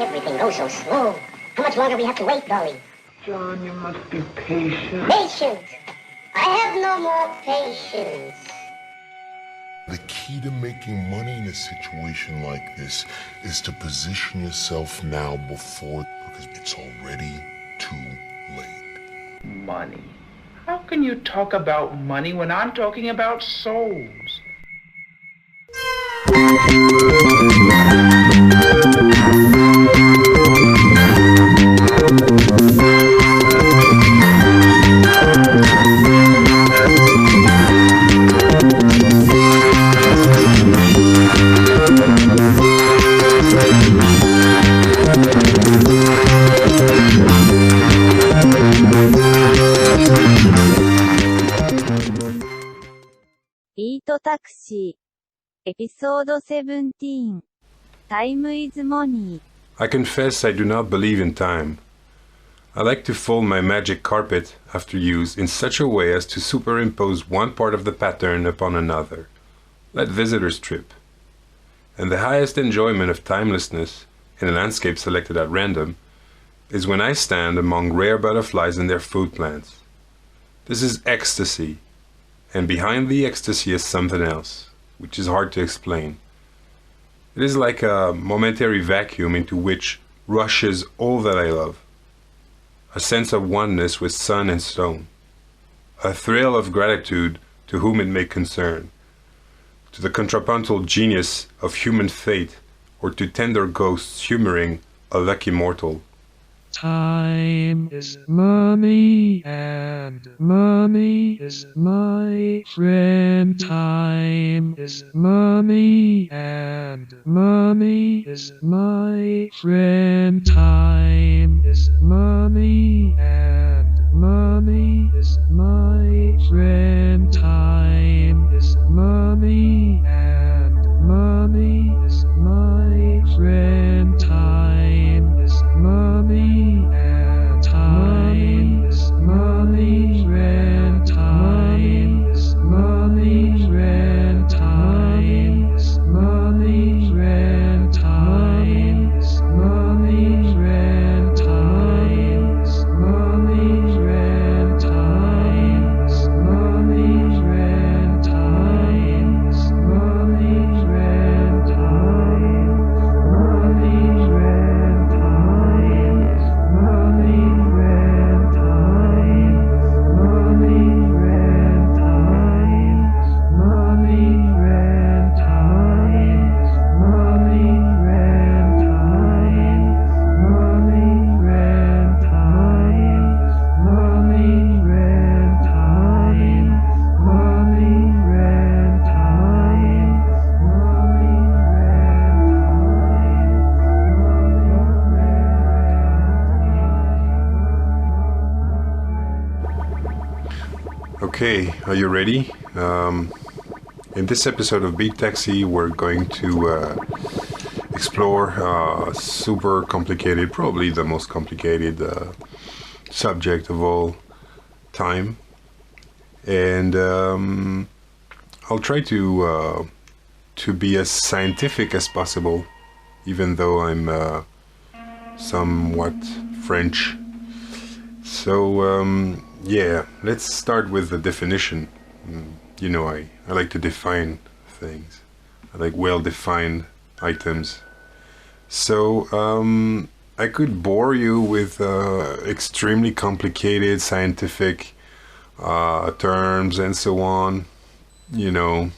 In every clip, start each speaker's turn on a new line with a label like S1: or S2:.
S1: Everything goes so slow. How much longer we have to wait, Dolly?
S2: John, you must be patient.
S1: Patient! I have no more patience.
S3: The key to making money in a situation like this is to position yourself now because it's already too late.
S2: Money. How can you talk about money when I'm talking about souls?
S4: Taxi. Episode 17. Time is money.
S5: I confess I do not believe in time. I like to fold my magic carpet after use in such a way as to superimpose one part of the pattern upon another. Let visitors trip. And the highest enjoyment of timelessness in a landscape selected at random is when I stand among rare butterflies and their food plants. This is ecstasy. And behind the ecstasy is something else, which is hard to explain. It is like a momentary vacuum into which rushes all that I love. A sense of oneness with sun and stone. A thrill of gratitude to whom it may concern. To the contrapuntal genius of human fate, or to tender ghosts humoring a lucky mortal.
S6: Time is money, and money is my friend. Time is money, and money is my friend. Time is money, and money is my friend. Time is money, and money is my friend. Time is money. Time is money, friend. Time is money, friend. Time is money, friend. Time is money, friend. Time is money, friend. Time is money, friend. Time is money, friend. Time
S5: Okay, are you ready? In this episode of Beat Taxi, we're going to explore super complicated, probably the most complicated subject of all time. And I'll try to be as scientific as possible, even though I'm somewhat French. So, yeah, let's start with the definition. You know, I like to define things. I like well-defined items. So, I could bore you with extremely complicated scientific terms and so on. You know,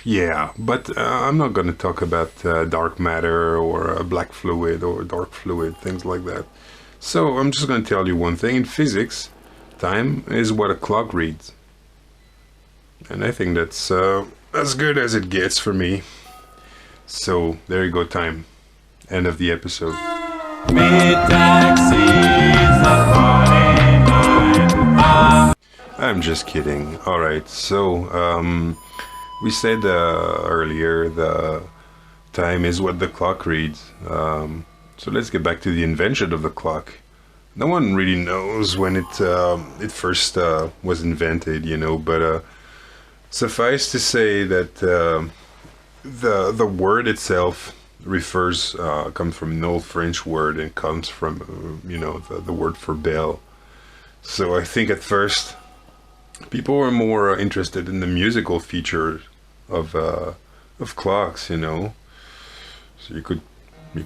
S5: yeah, but I'm not going to talk about dark matter or black fluid or dark fluid, things like that. So I'm just going to tell you one thing. In physics, time is what a clock reads. And I think that's as good as it gets for me. So there you go, time. End of the episode. I'm just kidding. Alright, so we said earlier the time is what the clock reads. So let's get back to the invention of the clock. No one really knows when it first was invented, you know, but suffice to say that the word itself refers comes from an old French word and comes from the word for bell. So I think at first people were more interested in the musical feature of clocks, So you could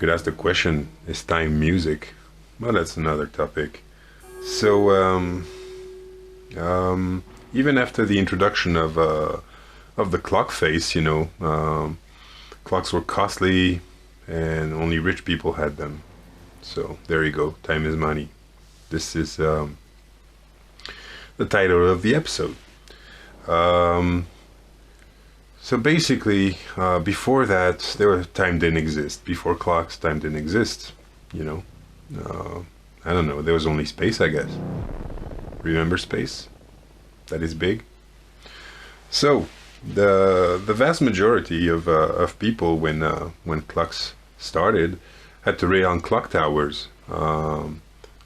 S5: ask the question: is time music? Well, that's another topic. So even after the introduction of the clock face, clocks were costly and only rich people had them. So there you go. Time is money. This is the title of the episode. So basically, before that, time didn't exist. Before clocks, time didn't exist. I don't know. There was only space, I guess. Remember space? That is big. So the vast majority of people when clocks started had to rely on clock towers,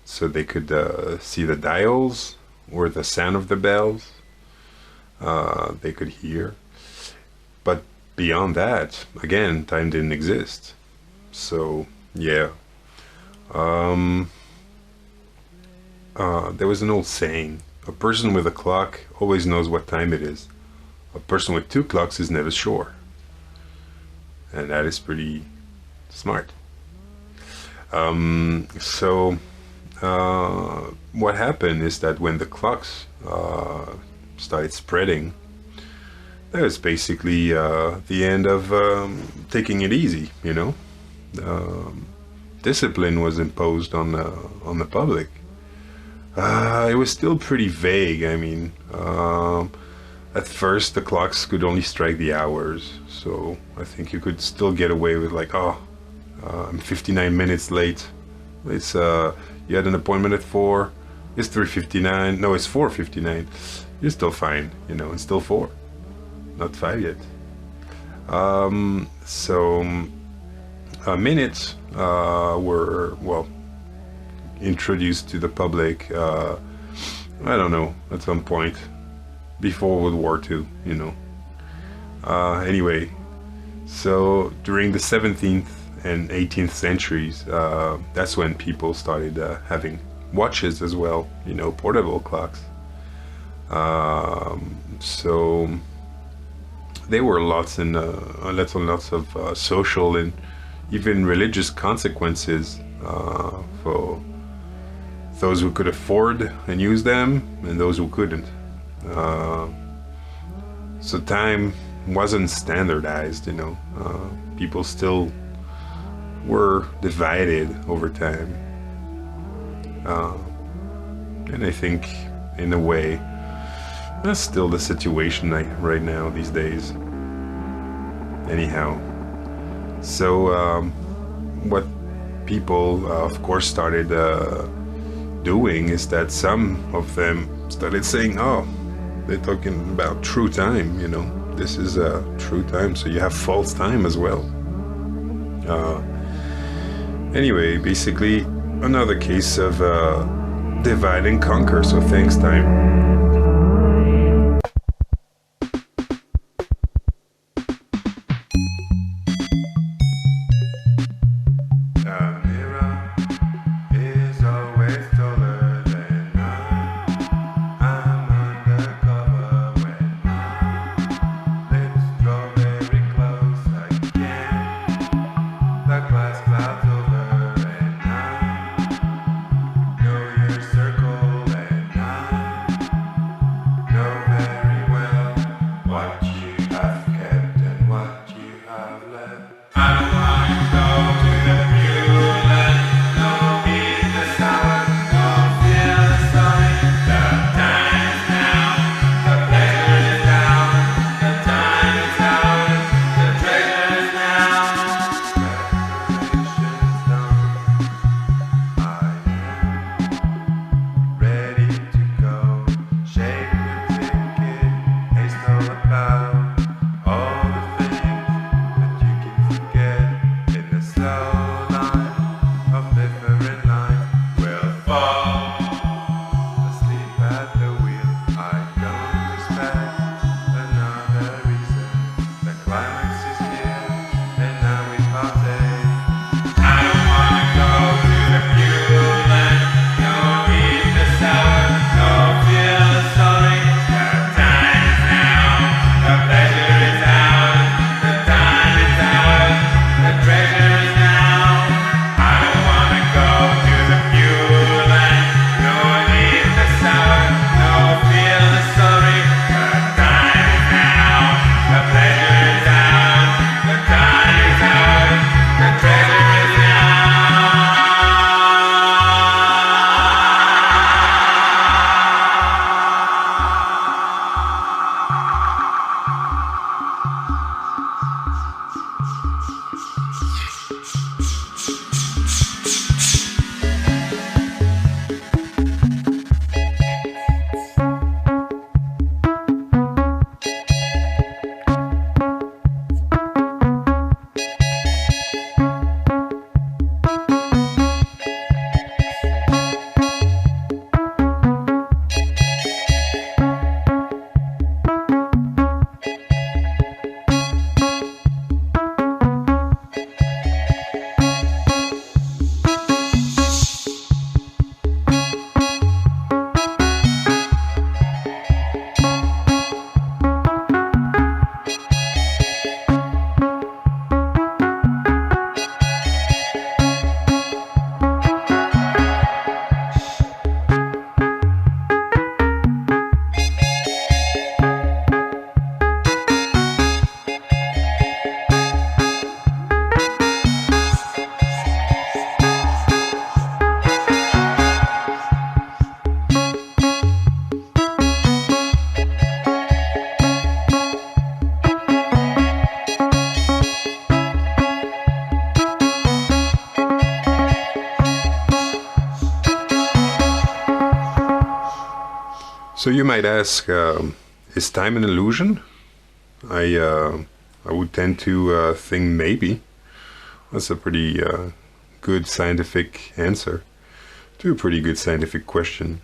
S5: so they could see the dials or the sound of the bells. They could hear. But beyond that, again, time didn't exist. So yeah. There was an old saying: a person with a clock always knows what time it is. A person with two clocks is never sure. And that is pretty smart. What happened is that when the clocks started spreading, that was basically the end of taking it easy, Discipline was imposed on the public. It was still pretty vague. I mean, at first the clocks could only strike the hours, so I think you could still get away with I'm 59 minutes late. It's you had an appointment at 4. It's 3:59. No, it's 4:59. You're still fine, It's still 4, not 5 yet. Minutes were introduced to the public. I don't know, at some point before World War II, Anyway, so during the 17th and 18th centuries, that's when people started having watches as well, portable clocks. So there were lots and lots of social and even religious consequences for those who could afford and use them and those who couldn't. So time wasn't standardized, people still were divided over time. And I think in a way that's still the situation right now these days. Anyhow, so what people of course started doing is that some of them started saying, oh, they're talking about true time, this is true time, so you have false time as well. Anyway, basically another case of divide and conquer, so thanks time. So you might ask, is time an illusion? I would tend to think maybe. That's a pretty good scientific answer to a pretty good scientific question.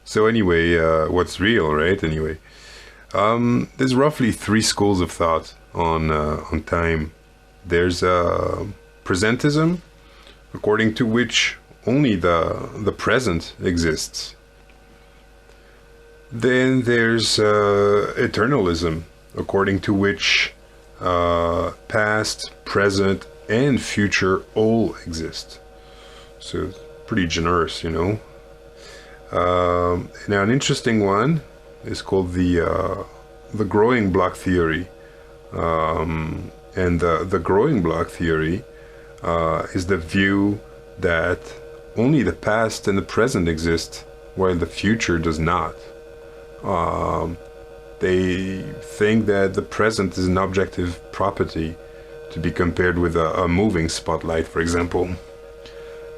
S5: So anyway, what's real, right? Anyway, there's roughly 3 schools of thought on time. There's presentism, according to which only the present exists. Then there's eternalism, according to which past, present, and future all exist. So pretty generous, you know. Now an interesting one is called the growing block theory, and the growing block theory is the view that only the past and the present exist, while the future does not. They think that the present is an objective property to be compared with a moving spotlight, for example,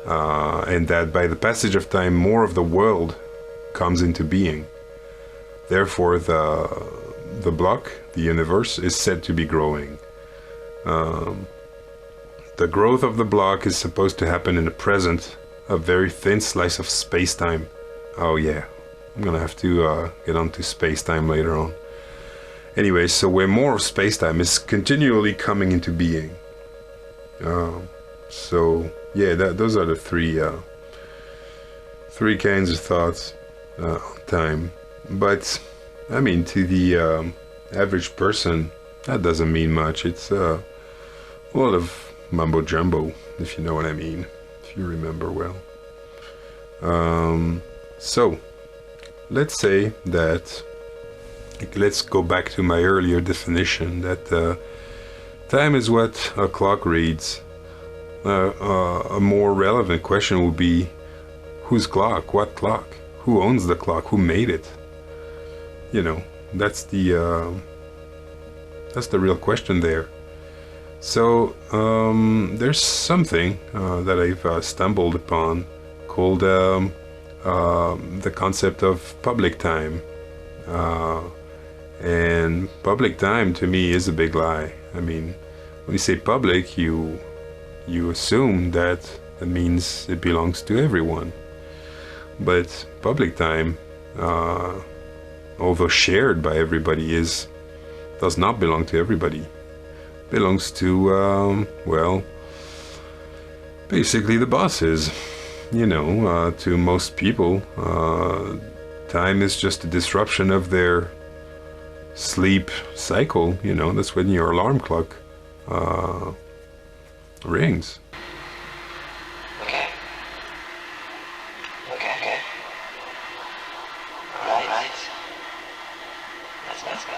S5: and that by the passage of time more of the world comes into being. Therefore the block, the universe, is said to be growing. The growth of the block is supposed to happen in the present, a very thin slice of space-time. Oh yeah, I'm gonna have to get onto space-time later on. Anyway, so where more of space-time is continually coming into being. So yeah, those are the three kinds of thoughts on time. But I mean, to the average person, that doesn't mean much. It's a lot of mumbo jumbo, if you know what I mean, if you remember well. So let's say that, let's go back to my earlier definition that time is what a clock reads. A more relevant question would be, whose clock? What clock? Who owns the clock? Who made it? You know, that's the real question there. So there's something that I've stumbled upon called the concept of public time. And public time to me is a big lie. I mean, when you say public, you assume that means it belongs to everyone. But public time, although shared by everybody, does not belong to everybody. It belongs to, well, basically the bosses. You know, to most people, time is just a disruption of their sleep cycle. You know, that's when your alarm clock rings.
S7: Okay. Right. Let's go.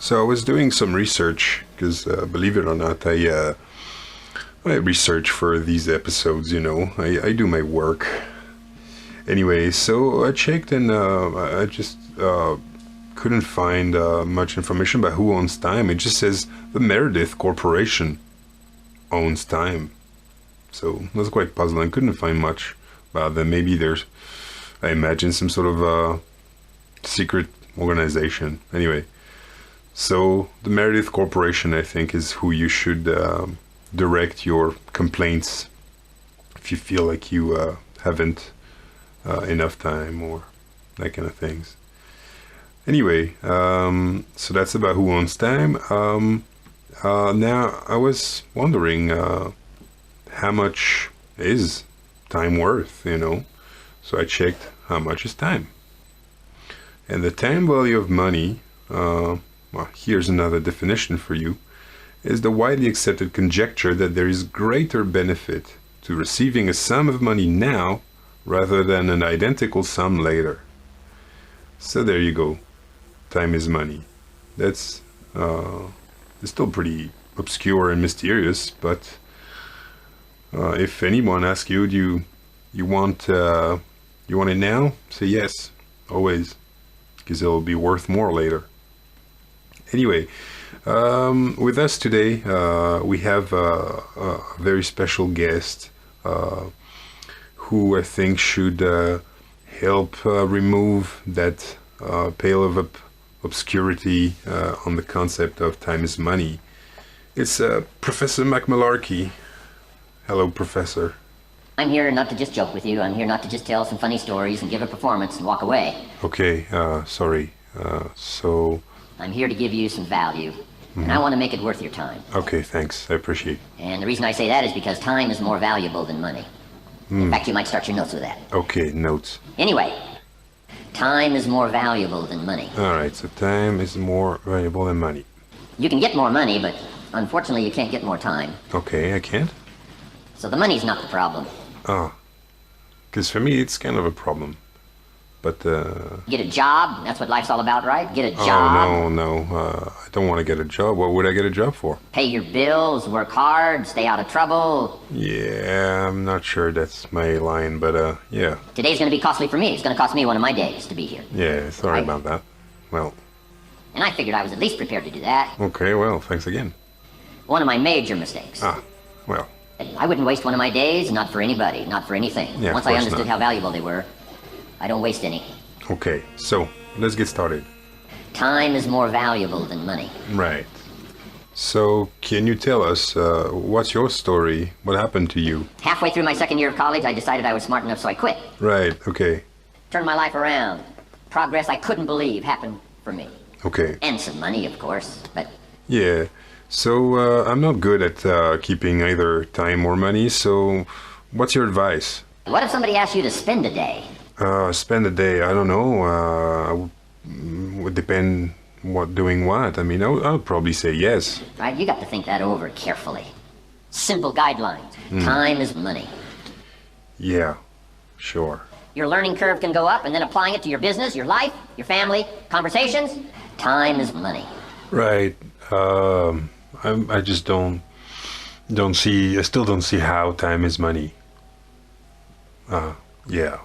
S5: So I was doing some research, because believe it or not, I research for these episodes, you know. I do my work. Anyway, so I checked and I just couldn't find much information about who owns time. It just says the Meredith Corporation owns time. So that's quite puzzling. Couldn't find much about them. Maybe there's, I imagine, some sort of secret organization. Anyway, so the Meredith Corporation, I think, is who you should direct your complaints if you feel like you haven't enough time or that kind of things. Anyway, so that's about who owns time. Now I was wondering how much is time worth, you know? So I checked how much is time. And the time value of money, well, here's another definition for you, is the widely accepted conjecture that there is greater benefit to receiving a sum of money now rather than an identical sum later. So there you go. Time is money. That's it's still pretty obscure and mysterious, but if anyone asks you, do you want it now? Say yes, always, because it'll be worth more later. Anyway, with us today, we have a very special guest who I think should help remove that pale of obscurity on the concept of time is money. It's Professor Mac Malarkey. Hello, Professor.
S8: I'm here not to just joke with you. I'm here not to just tell some funny stories and give a performance and walk away.
S5: Okay, sorry. So...
S8: I'm here to give you some value, and I want to make it worth your time.
S5: Okay, thanks. I appreciate it.
S8: And the reason I say that is because time is more valuable than money. In fact, you might start your notes with that.
S5: Okay, notes.
S8: Anyway, time is more valuable than money.
S5: Alright, so time is more valuable than money.
S8: You can get more money, but unfortunately you can't get more time.
S5: Okay, I can't?
S8: So the money's not the problem.
S5: Oh. Because for me, it's kind of a problem. But,
S8: Get a job, that's what life's all about, right? Get a job.
S5: Oh, no. I don't want to get a job. What would I get a job for?
S8: Pay your bills, work hard, stay out of trouble.
S5: Yeah, I'm not sure that's my line, but, yeah.
S8: Today's gonna be costly for me. It's gonna cost me one of my days to be here.
S5: Yeah, sorry
S8: Right.
S5: about that. Well,
S8: And I figured I was at least prepared to do that.
S5: okay, well, thanks again.
S8: One of my major mistakes.
S5: Well,
S8: I wouldn't waste one of my days, not for anybody, not for anything.
S5: Yeah, of
S8: Once I
S5: course
S8: understood
S5: not.
S8: how valuable they were, I don't waste any.
S5: okay, so, let's get started.
S8: Time is more valuable than money.
S5: Right. So, can you tell us, what's your story? What happened to you?
S8: Halfway through my second year of college, I decided I was smart enough, so I quit.
S5: Right, okay,
S8: Turned my life around. Progress I couldn't believe happened for me.
S5: okay.
S8: And some money, of course, but
S5: Yeah, so I'm not good at keeping either time or money, so what's your advice?
S8: what if somebody asked you to spend a day?
S5: Spend a day, I don't know, would depend doing what. I mean, I'll probably say yes.
S8: Right? You got to think that over carefully. Simple guidelines. Time is money.
S5: Yeah, sure.
S8: Your learning curve can go up, and then applying it to your business, your life, your family, conversations. Time is money.
S5: Right, I just I still don't see how time is money. Yeah.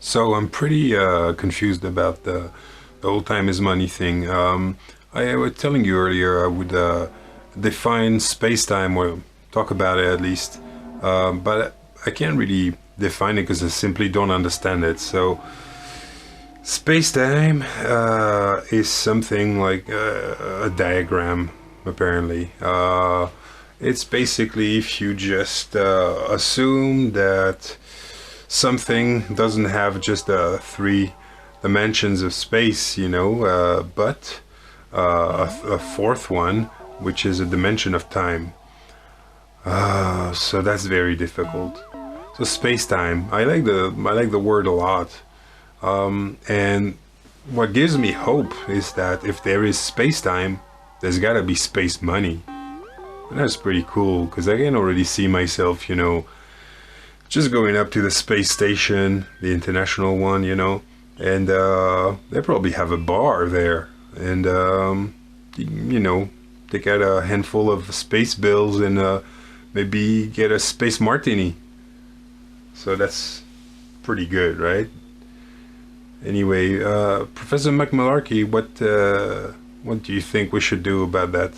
S5: So I'm pretty confused about the whole time is money thing. I was telling you earlier I would define space-time, or talk about it at least, but I can't really define it because I simply don't understand it. So space-time is something like a diagram, apparently. It's basically if you just assume that something doesn't have just 3 dimensions of space, you know, but a fourth one, which is a dimension of time. So that's very difficult. So space-time, I like the word a lot. And what gives me hope is that if there is space-time, there's gotta be space money. And that's pretty cool, because I can already see myself, you know, just going up to the space station, the international one, you know, and they probably have a bar there, and you know, take out a handful of space bills and maybe get a space martini. So that's pretty good, right? Anyway, Professor Mac Malarkey, what do you think we should do about that?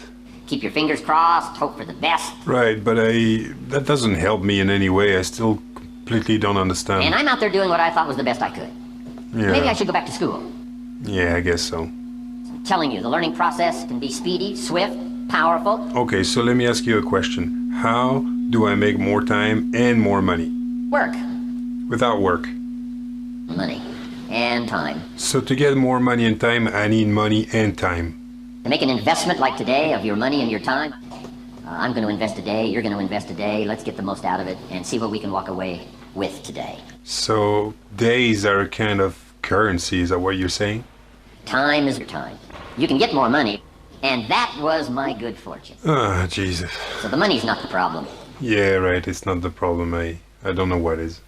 S8: Keep your fingers crossed, hope for the best.
S5: Right, but that doesn't help me in any way. I still completely don't understand.
S8: And I'm out there doing what I thought was the best I could.
S5: Yeah.
S8: Maybe I should go back to school.
S5: Yeah, I guess so.
S8: I'm telling you, the learning process can be speedy, swift, powerful.
S5: Okay, so let me ask you a question. How do I make more time and more money?
S8: Work.
S5: Without work.
S8: Money. And time.
S5: So to get more money and time, I need money and time.
S8: To make an investment like today of your money and your time, I'm going to invest a day, you're going to invest a day, let's get the most out of it and see what we can walk away with today.
S5: So days are a kind of currency, is that what you're saying?
S8: Time is your time. You can get more money, and that was my good fortune.
S5: Ah, Jesus.
S8: So the money's not the problem.
S5: Yeah, right, it's not the problem. I don't know what is.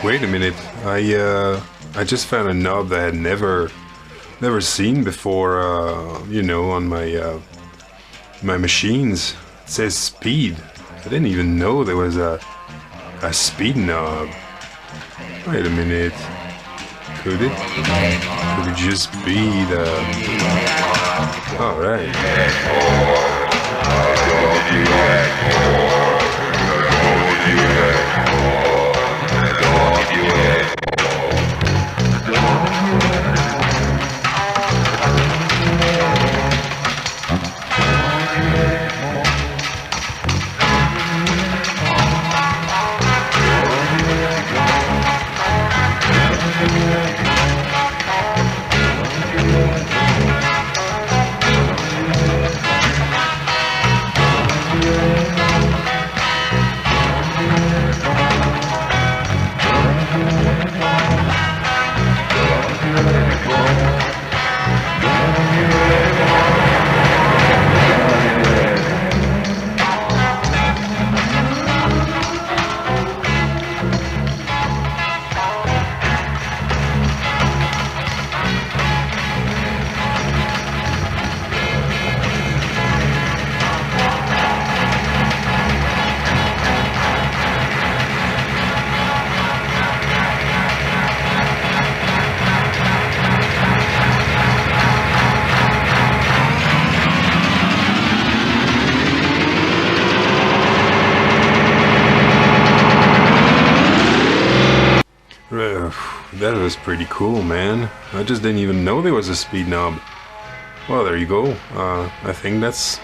S5: Wait a minute, I just found a knob that I had never seen before, you know, on my my machines. It says speed. I didn't even know there was a speed knob. Wait a minute, could it just be the... All right. That was pretty cool, man. I just didn't even know there was a speed knob. Well, there you go. I think that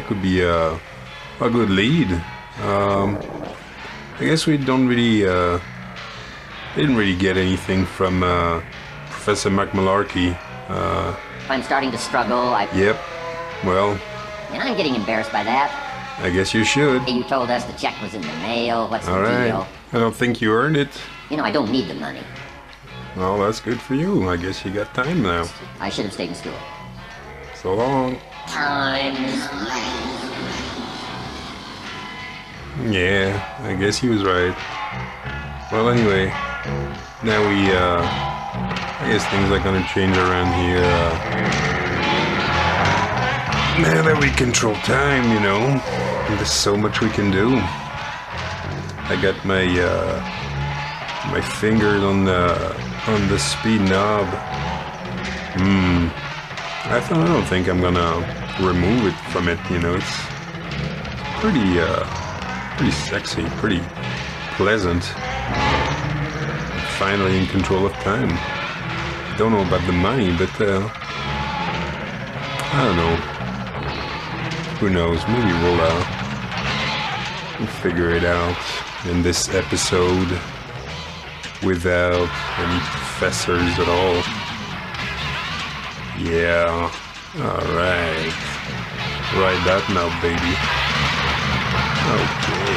S5: could be a good lead. I guess we don't really didn't really get anything from Professor Mac Malarkey.
S8: I'm starting to struggle.
S5: Yep. Well,
S8: and I'm getting embarrassed by that.
S5: I guess you should.
S8: You told us the check was in the mail. What's the deal?
S5: I don't think you earned it.
S8: You know, I don't need the money.
S5: Well, that's good for you. I guess you got time now.
S8: I should have stayed in school.
S5: So long.
S8: Time.
S5: Yeah, I guess he was right. Well, anyway, now I guess things are gonna change around here. Now that we control time, you know, there's so much we can do. I got my my fingers on the speed knob. I don't think I'm gonna remove it from it. You know, it's pretty sexy, pretty pleasant. Finally in control of time. Don't know about the money, but I don't know. Who knows? Maybe we'll figure it out in this episode without any professors at all. Yeah. Alright. Write that now, baby. Okay.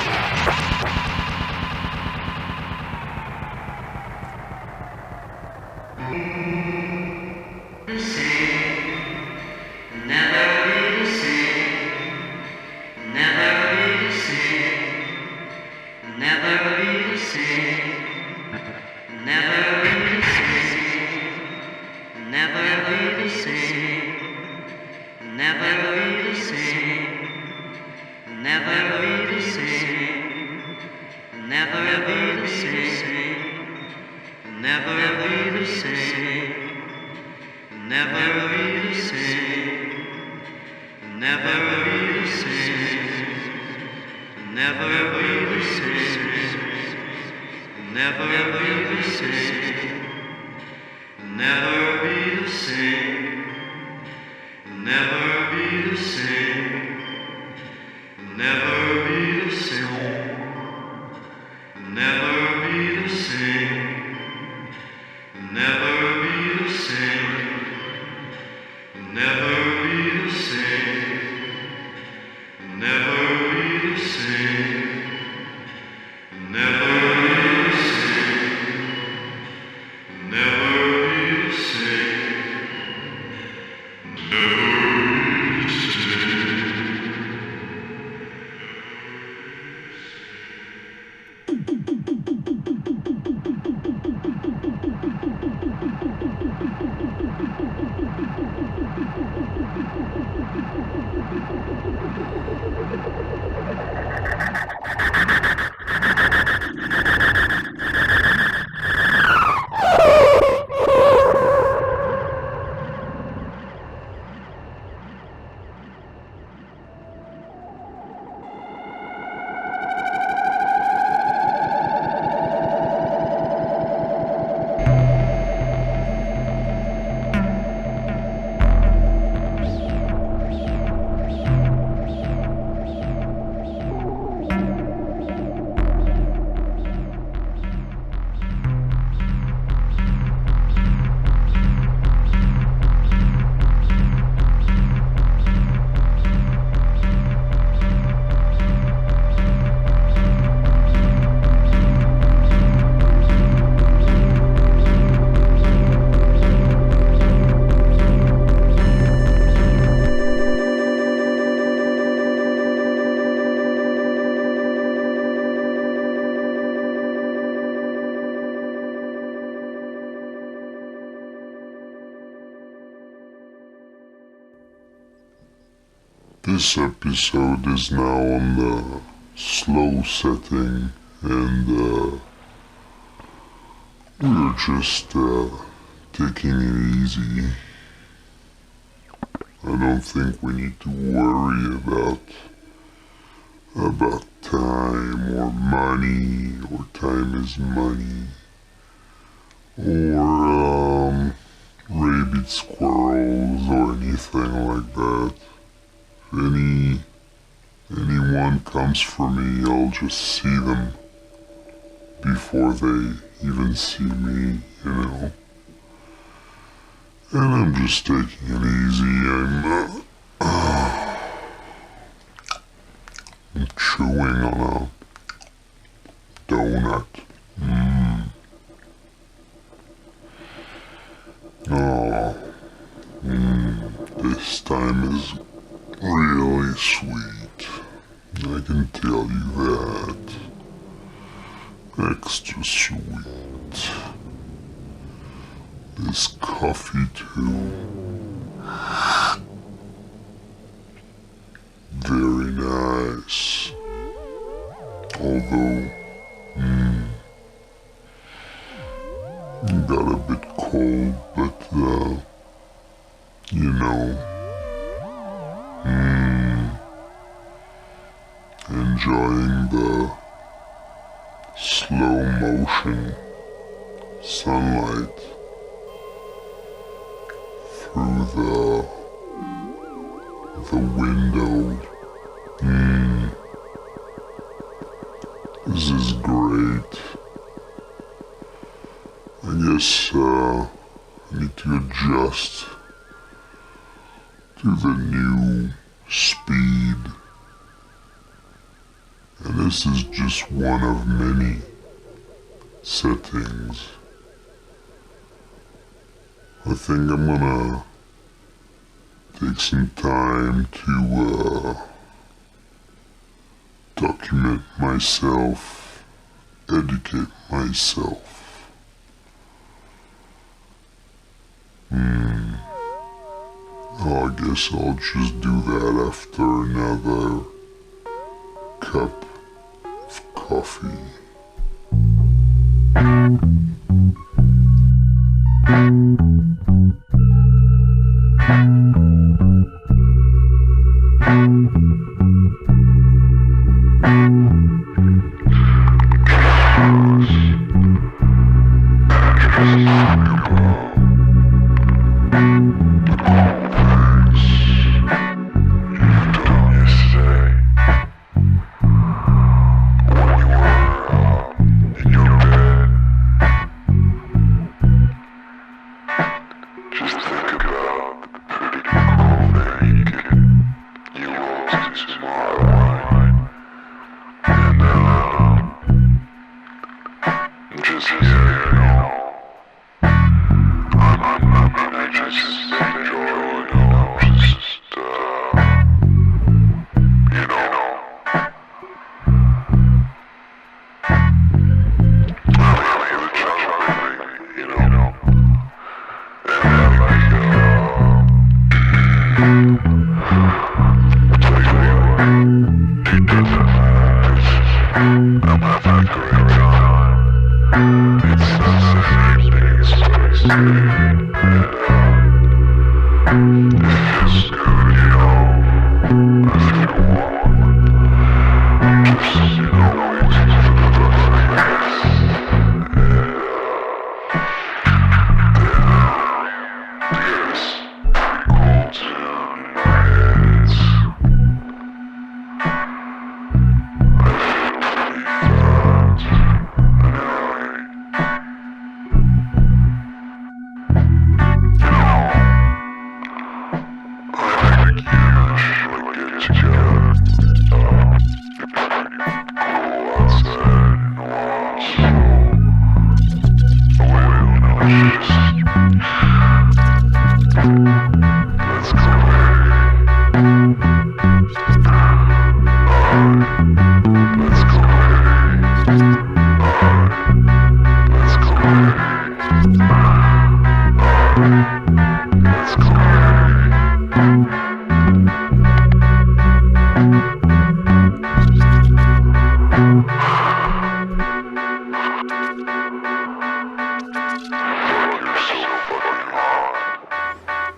S3: This episode is now on the slow setting, and we're just taking it easy. I don't think we need to worry about time or money, or time is money. or rabid squirrels or anything like that. If anyone comes for me, I'll just see them before they even see me, you know. And I'm just taking it easy. I'm chewing on a donut. Oh, this time is really sweet. I can tell you that. Extra sweet. This coffee too. Very nice. Although, got a bit cold, but you know, enjoying the slow motion sunlight through the window. This is great. I guess I need to adjust to the new speed. And this is just one of many settings. I think I'm gonna take some time to document myself, educate myself. Oh, I guess I'll just do that after another cup of coffee.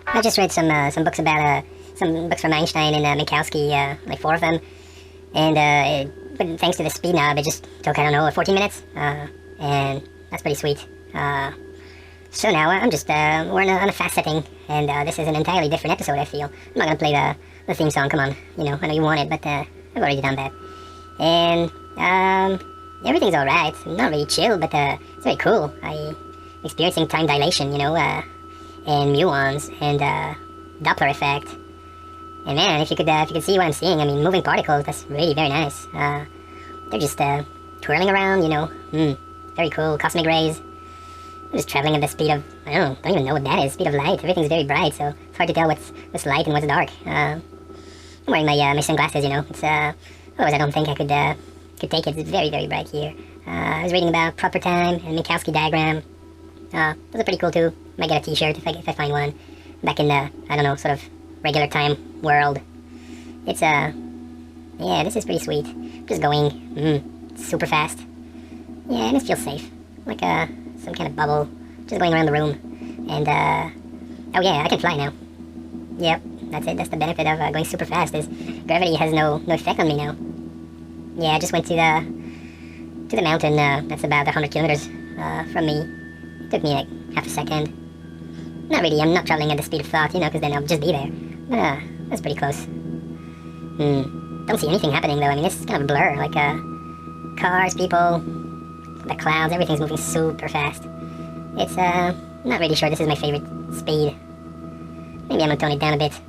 S9: I just read some books about some books from Einstein and Minkowski, like 4 of them, and but thanks to the speed knob, it just took, I don't know, 14 minutes, and that's pretty sweet. So now I'm just, we're on a fast setting, and this is an entirely different episode, I feel. I'm not gonna play the theme song, come on. You know, I know you want it, but I've already done that. And, everything's alright. Not really chill, but it's very cool. I'm experiencing time dilation, you know, and muons, and Doppler effect. And man, if you could see what I'm seeing, I mean, moving particles, that's really very nice. They're just twirling around, you know. Very cool. Cosmic rays. I'm just traveling at the speed of, don't even know what that is. Speed of light. Everything's very bright, so it's hard to tell what's light and what's dark. I'm wearing my sunglasses, you know. It's otherwise I don't think I could take it. It's very, very bright here. I was reading about proper time and Minkowski diagram. Those are pretty cool too. Might get a t-shirt if I find one. Back in the, I don't know, sort of regular time world. It's, yeah, this is pretty sweet. Just going, super fast. Yeah, and it feels safe. Like, some kind of bubble. Just going around the room. And, oh yeah, I can fly now. Yep, that's it. That's the benefit of going super fast, is gravity has no effect on me now. Yeah, I just went to the mountain, that's about 100 kilometers, from me. It took me like half a second. Not really, I'm not traveling at the speed of thought, you know, because then I'll just be there. But, that's pretty close. Don't see anything happening though. I mean, it's kind of a blur, like, cars, people, the clouds, everything's moving super fast. It's, not really sure this is my favorite speed. Maybe I'm gonna tone it down a bit.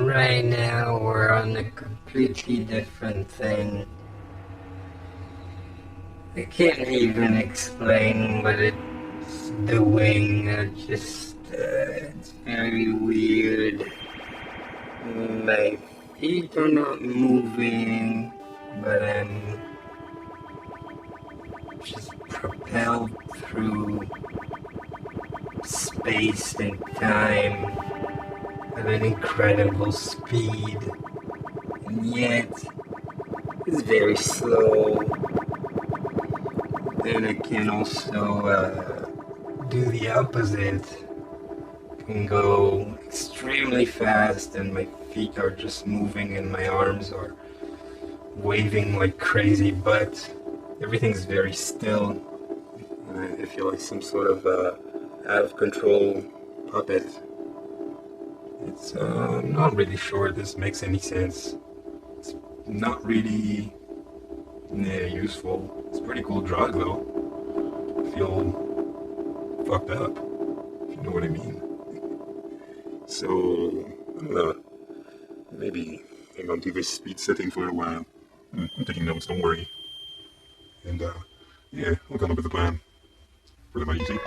S10: right now we're on a completely different thing. I can't even explain what it's doing. It's very weird. My feet are not moving, but I'm just propelled through space and time at an incredible speed, and yet it's very slow. Then I can also do the opposite. I can go extremely fast and my feet are just moving and my arms are waving like crazy, but everything's very still. I feel like some sort of out of control puppet. It's I'm not really sure if this makes any sense. It's not really useful. It's a pretty cool drug though. I feel fucked up, if you know what I mean. So, I don't know. Maybe I'll do this speed setting for a while. I'm taking notes, don't worry. And yeah, I'll come up with a plan. Pretty easy.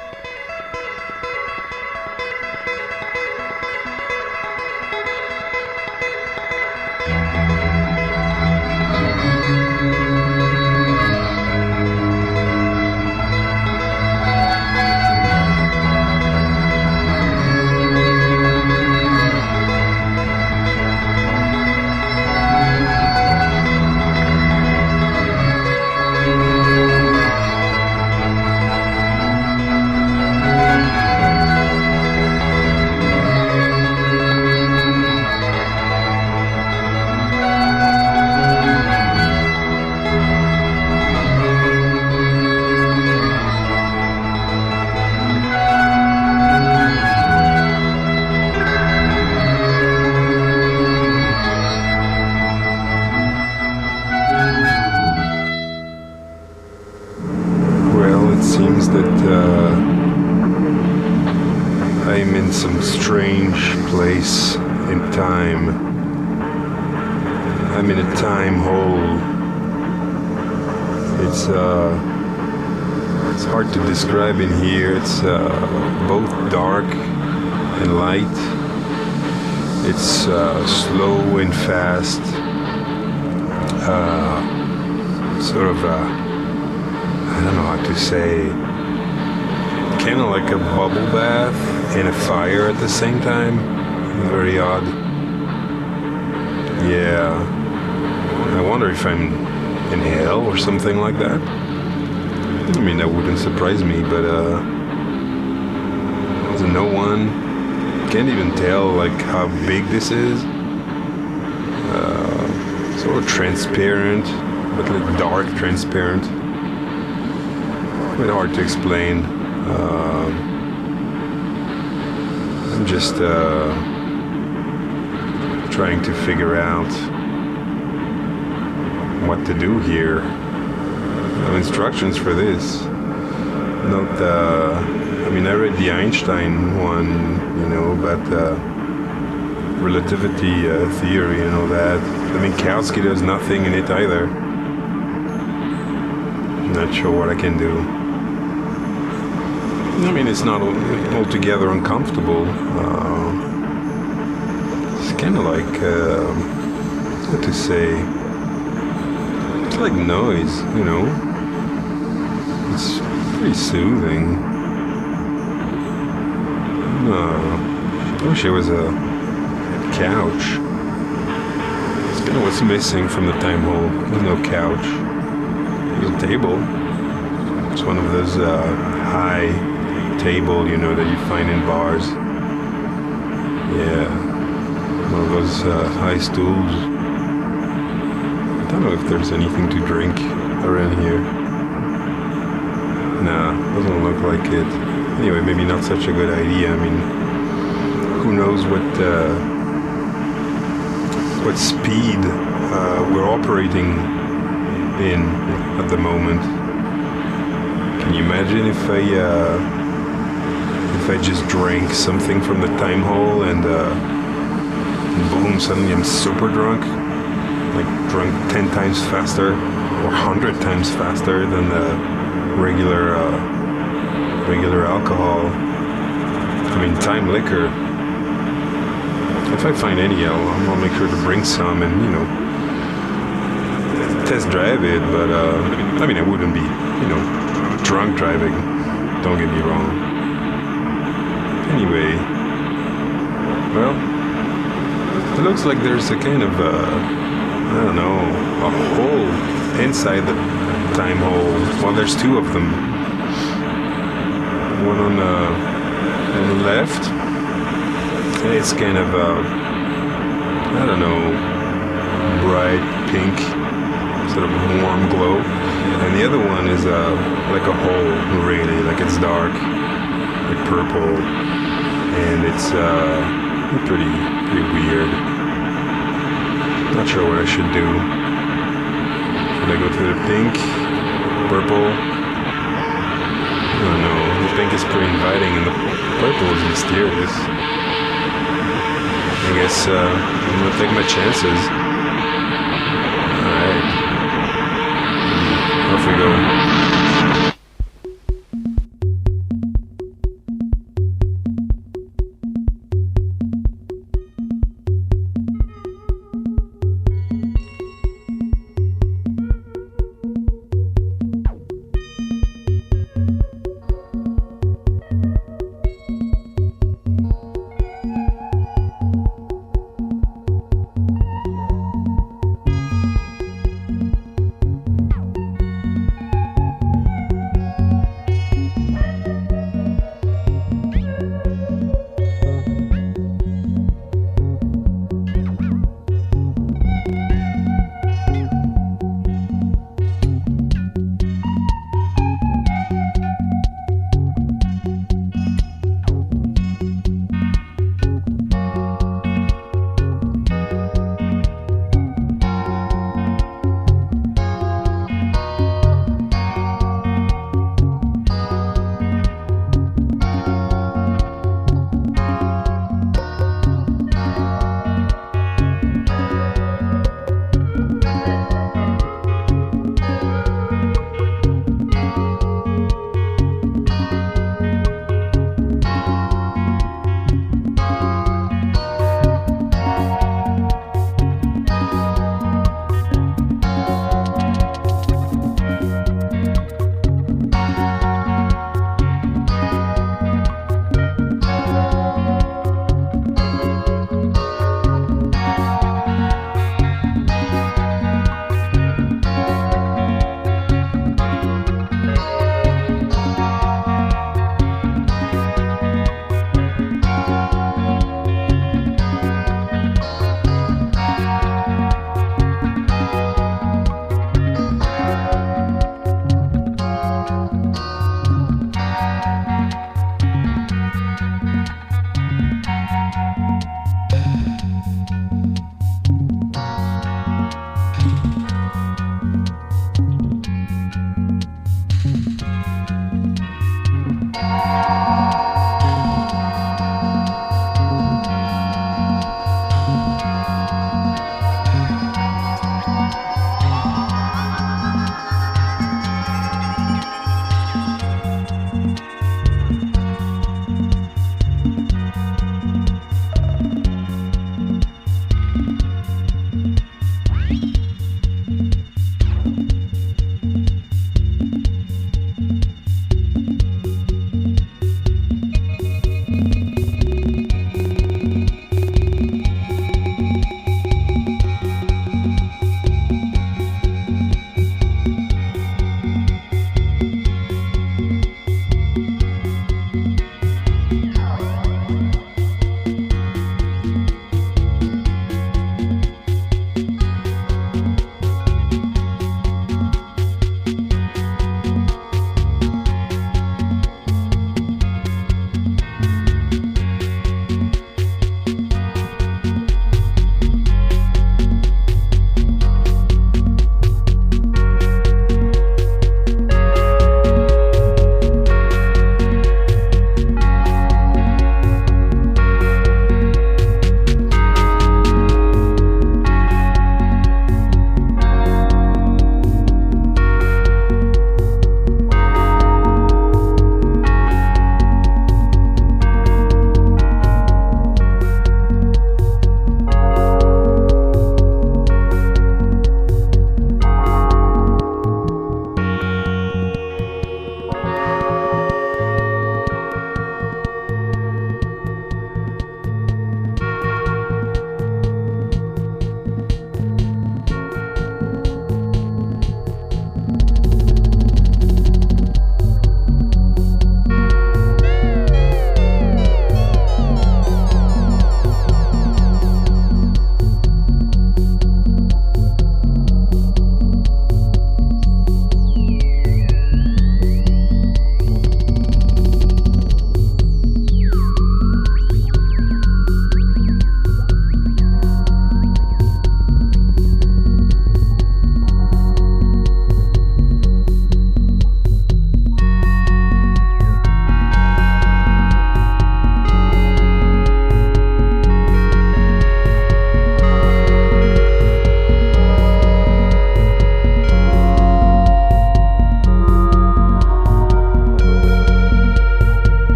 S10: I'm in some strange place in time. I'm in a time hole. It's hard to describe in here. It's both dark and light. It's slow and fast. Sort of I don't know how to say. Kind of like a bubble bath and a fire at the same time. Very odd. Yeah. I wonder if I'm in hell or something like that. I mean, that wouldn't surprise me, but there's no one. Can't even tell like how big this is. Sort of transparent, but like dark transparent. A bit hard to explain. I'm just trying to figure out what to do here. No instructions for this. Not I mean, I read the Einstein one, you know, about relativity theory and all that. I mean, Kautsky does nothing in it either. Not sure what I can do. I mean, it's not altogether uncomfortable. It's kind of like, what to say? It's like noise, you know? It's pretty soothing. I wish there was a couch. It's kind of what's missing from the time hole. There's no couch. There's a table. It's one of those high table, you know, that you find in bars. Yeah, one of those high stools. I don't know if there's anything to drink around here. Nah, doesn't look like it. Anyway, maybe not such a good idea. I mean, who knows what speed we're operating in at the moment. Can you imagine if I just drank something from the time hole and
S5: boom, suddenly I'm super drunk. Like drunk 10 times faster or 100 times faster than the regular alcohol. I mean, time liquor. If I find any, I'll make sure to bring some and, you know, test drive it. But, I mean, I wouldn't be, you know, drunk driving. Don't get me wrong. Anyway, well, it looks like there's a kind of, I don't know, a hole inside the time hole. Well, there's two of them. One on the left, and it's kind of, I don't know, bright pink, sort of warm glow. And the other one is like a hole, really, like it's dark, like purple, and it's pretty weird. Not sure what I should do. Should I go to the pink, purple? I don't know. The pink is pretty inviting, and the purple is mysterious. I guess I'm gonna take my chances. Alright. Off we go.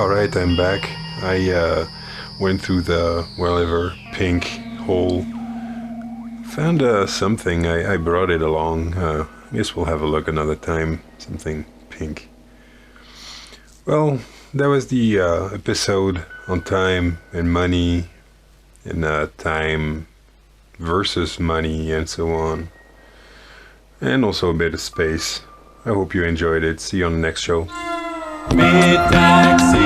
S5: Alright, I'm back. I went through the wherever pink hole. Found something. I brought it along. I guess we'll have a look another time. Something pink. Well, that was the episode on time and money and time versus money and so on. And also a bit of space. I hope you enjoyed it. See you on the next show.
S11: Mid-taxis